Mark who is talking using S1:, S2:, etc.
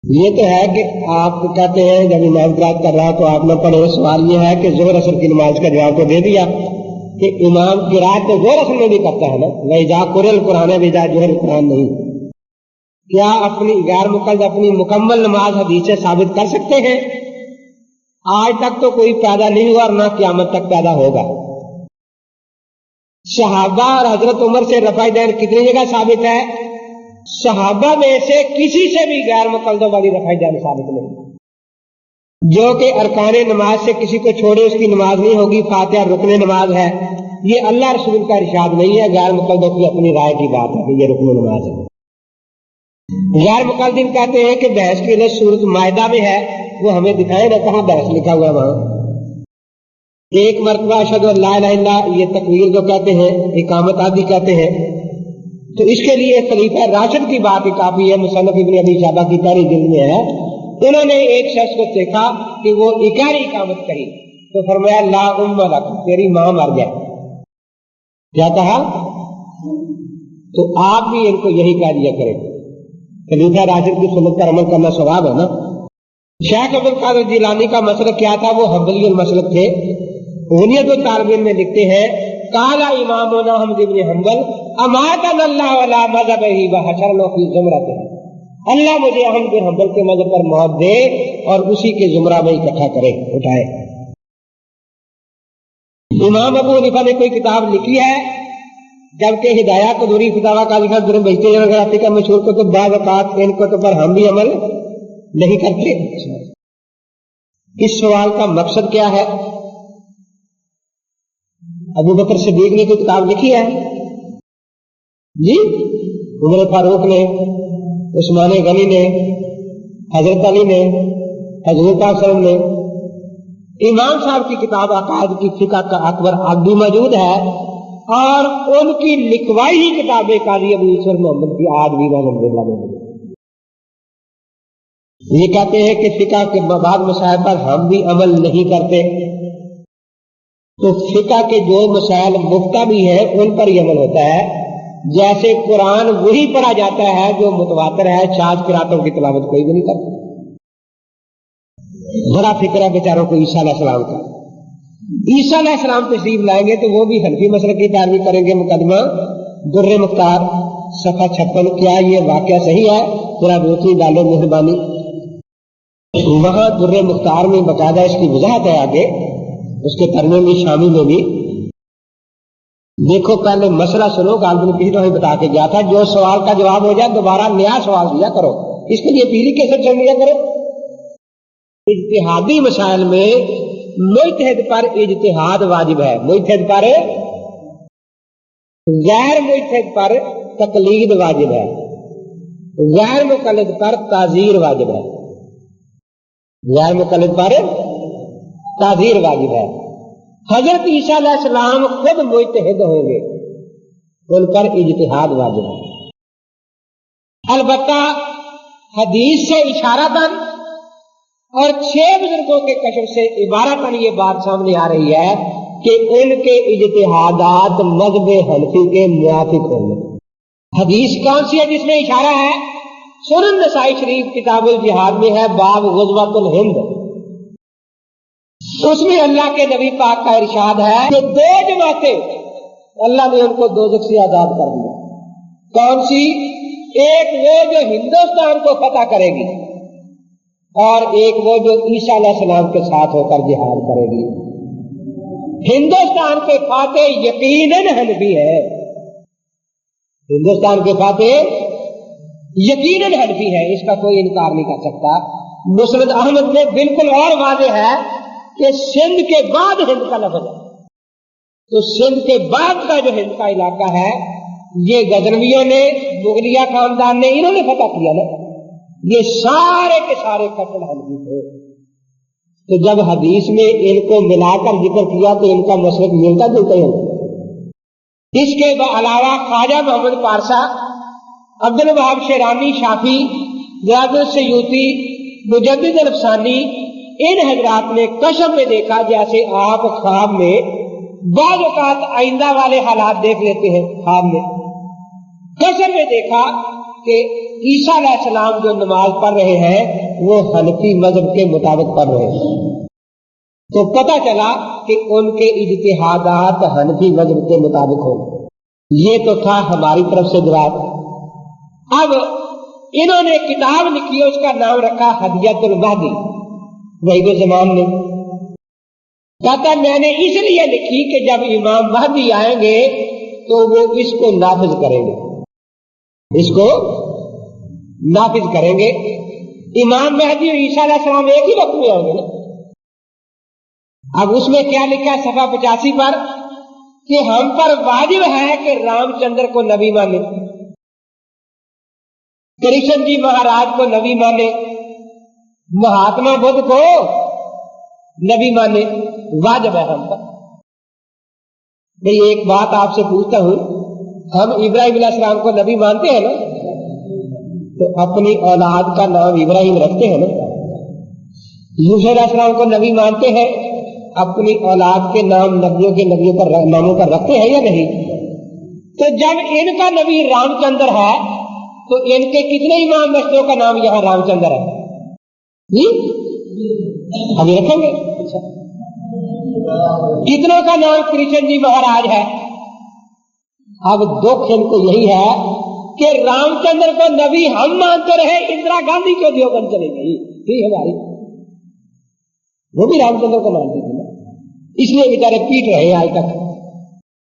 S1: یہ تو ہے کہ آپ کہتے ہیں جب امام قرات کر رہا تو آپ نہ پڑھے. سوال یہ ہے کہ ظہر اثر کی نماز کا جواب تو دے دیا کہ امام قرات تو ظہر اثر میں بھی کرتا ہے نا. وَإِذَا قُرِئَ الْقُرْآنُ وَإِذَا جُهِرَ الْقُرْآنُ نہیں. کیا اپنی غیر مقلد اپنی مکمل نماز حدیث سے ثابت کر سکتے ہیں؟ آج تک تو کوئی پیدا نہیں ہوا اور نہ قیامت تک پیدا ہوگا. صحابہ اور حضرت عمر سے رفع دین کتنی جگہ ثابت ہے؟ صحابہ میں سے کسی سے بھی غیر مقلدوں والی رفع دین ثابت نہیں. جو کہ ارکان نماز سے کسی کو چھوڑے اس کی نماز نہیں ہوگی. فاتحہ رکن نماز ہے. یہ اللہ رسول کا ارشاد نہیں ہے، غیر مقلدوں کی اپنی رائے کی بات ہے کہ یہ رکن نماز ہے. غیر مقلدین کہتے ہیں کہ بحث کے لیے سورۃ مائدہ میں ہے، وہ ہمیں دکھائے نا کہاں بحث لکھا ہوا وہاں. ایک مرتبہ اشہد ان لا الہ الا اللہ، یہ تکبیر جو کہتے ہیں، اقامت آدھی کہتے ہیں. تو اس کے لیے خلیفہ راشد کی بات کافی ہے. مصنف ابن ابی شیبہ کی پہلی جلد میں ہے. انہوں نے ایک شخص کو دیکھا کہ وہ اقراری اقامت کری تو فرمایا لا ام لک، تیری ماں مر جائے. کیا کہا؟ تو آپ بھی ان کو یہی کہہ دیا کریں. خلیفہ راشد کی سنت پر عمل کرنا ثواب ہے نا. شیخ عبد القادر جیلانی کا مسلک کیا تھا؟ وہ حنبلی المسلک تھے. غنیت الطالبین میں لکھتے ہیں قال امامنا احمد بن حنبل اماتنا اللہ ولا مذہبہ وحشرنا فی زمرتہ. اللہ مجھے احمد بن حنبل کے مذہب پر موت دے اور اسی کے زمرہ میں اکٹھا کرے، اٹھائے. امام ابو حنیفہ نے کوئی کتاب لکھی ہے جبکہ ہدایات قدوری فتاوا کا لکھا درم بھیجتے ہیں اگر آپ کا مشہور کو تو بعض اوقات ان کو تو پر ہم بھی عمل نہیں کرتے. اس سوال کا مقصد کیا ہے؟ ابو بکر صدیق نے کوئی کتاب لکھی ہے جی؟ عمر فاروق نے، عثمان غنی نے، حضرت علی نے، حضرت وسلم نے. امام صاحب کی کتاب عقائد کی فقہ کا اکبر اب بھی موجود ہے اور ان کی لکھوائی ہی کتابیں قاضی ابو یوسف محمد کی آج بھی الحمدللہ موجود ہے. یہ کہتے ہیں کہ فقہ کے بعد مسائل پر ہم بھی عمل نہیں کرتے. تو فقہ کے جو مسائل مفتہ بھی ہیں ان پر یہ عمل ہوتا ہے. جیسے قرآن وہی پڑھا جاتا ہے جو متواتر ہے، شاذ قراتوں کی تلاوت کوئی بھی نہیں کرتا. بڑا فکر ہے بیچاروں کو عیسیٰ علیہ السلام کا. عیسیٰ علیہ السلام تشریف لائیں گے تو وہ بھی حنفی مسلک کی پیروی کریں گے. مقدمہ در مختار صفحہ 56. کیا یہ واقعہ صحیح ہے؟ ذرا روشنی ڈالو مہربانی. وہاں در مختار میں باقاعدہ اس کی وضاحت ہے آگے، اس کے ترجمے میں شامل میں بھی. دیکھو پہلے مسئلہ سنو. غالب نے پچھلی دفعہ بتا کے گیا تھا جو سوال کا جواب ہو جائے دوبارہ نیا سوال دیا کرو. اس کے لیے پہلی کیسے چل لیا کرو. اجتہادی مسائل میں مجتہد پر اجتہاد واجب ہے، مجتہد پر، غیر مجتہد پر تقلید واجب ہے، غیر مقلد پر تعزیر واجب ہے. غیر مقلد پر تعزیر واجب ہے. حضرت عیسیٰ علیہ السلام خود مجتہد ہوں گے، ان پر اجتہاد واجب ہے. البتہ حدیث سے اشارتاً اور 6 بزرگوں کے کشف سے عبارتاً یہ بات سامنے آ رہی ہے کہ ان کے اجتہادات مذہب حنفی کے موافق ہوں گے. حدیث کون سی ہے جس میں اشارہ ہے؟ سنن نسائی شریف کتاب الجہاد میں ہے، باب غزوۃ الہند. اس میں اللہ کے نبی پاک کا ارشاد ہے کہ 2 جماعتیں اللہ نے ان کو دوزخ سے آزاد کر دیا. کون سی؟ ایک وہ جو ہندوستان کو فتح کرے گی اور ایک وہ جو عیسیٰ علیہ السلام کے ساتھ ہو کر جہاد کرے گی. ہندوستان کے فاتح یقیناً حنفی ہے، ہندوستان کے فاتح یقیناً حنفی ہے، اس کا کوئی انکار نہیں کر سکتا. مسند احمد میں بالکل اور واضح ہے کہ سندھ کے بعد ہند کا لفظ ہے. تو سندھ کے بعد کا جو ہند کا علاقہ ہے یہ غزنویوں نے، مغلیہ خاندان نے، انہوں نے فتح کیا نا. یہ سارے کے سارے کٹڑ حنفی تھے. تو جب حدیث میں ان کو ملا کر ذکر کیا تو ان کا مسلک ملتا جلتا ہی. اس کے علاوہ خواجہ محمد پارسا، عبد الوہاب شیرانی شافی، جلال السیوطی، مجدد الافسانی، ان حضرات نے کشف میں دیکھا جیسے آپ خواب میں بعض اوقات آئندہ والے حالات دیکھ لیتے ہیں. خواب میں کشف میں دیکھا کہ عیسیٰ علیہ السلام جو نماز پڑھ رہے ہیں وہ حنفی مذہب کے مطابق پڑھ رہے ہیں، تو پتہ چلا کہ ان کے اجتہادات حنفی مذہب کے مطابق ہوں گے۔ یہ تو تھا ہماری طرف سے جواب۔ اب انہوں نے کتاب لکھی، اس کا نام رکھا ہدیۃ المہدی، وحید الزمان نے۔ کہتا میں نے اس لیے لکھی کہ جب امام مہدی آئیں گے تو وہ اس کو نافذ کریں گے، اس کو نافذ کریں گے۔ امام مہدی اور عیسیٰ علیہ السلام ایک ہی وقت میں آئیں گے نا۔ اب اس میں کیا لکھا ہے صفحہ 85 پر کہ ہم پر واجب ہے کہ رام چندر کو نبی مانے، کرشن جی مہاراج کو نبی مانے، مہاتما بدھ کو نبی مانے، واجب ہے ہم پر۔ میں ایک بات آپ سے پوچھتا ہوں، ہم ابراہیم علیہ السلام کو نبی مانتے ہیں نا، تو اپنی اولاد کا نام ابراہیم رکھتے ہیں نا۔ یوسف علیہ السلام کو نبی مانتے ہیں، اپنی اولاد کے نام نبیوں پر ناموں پر رکھتے ہیں یا نہیں؟ تو جب ان کا نبی رام چندر ہے تو ان کے کتنے امام مہدیوں کا نام یہاں رام چندر ہے؟ ہم رکھیں گے؟ کتنوں کا نام کرشن جی مہاراج ہے؟ اب دکھ ان کو یہی ہے کہ رام چندر کو نبی ہم مانتے رہے، اندرا گاندھی کو دیوبند چلے گئی تھی ہماری، وہ بھی رام چندر کو مانتے تھے نا، اس لیے بیچارے پیٹ رہے آج تک۔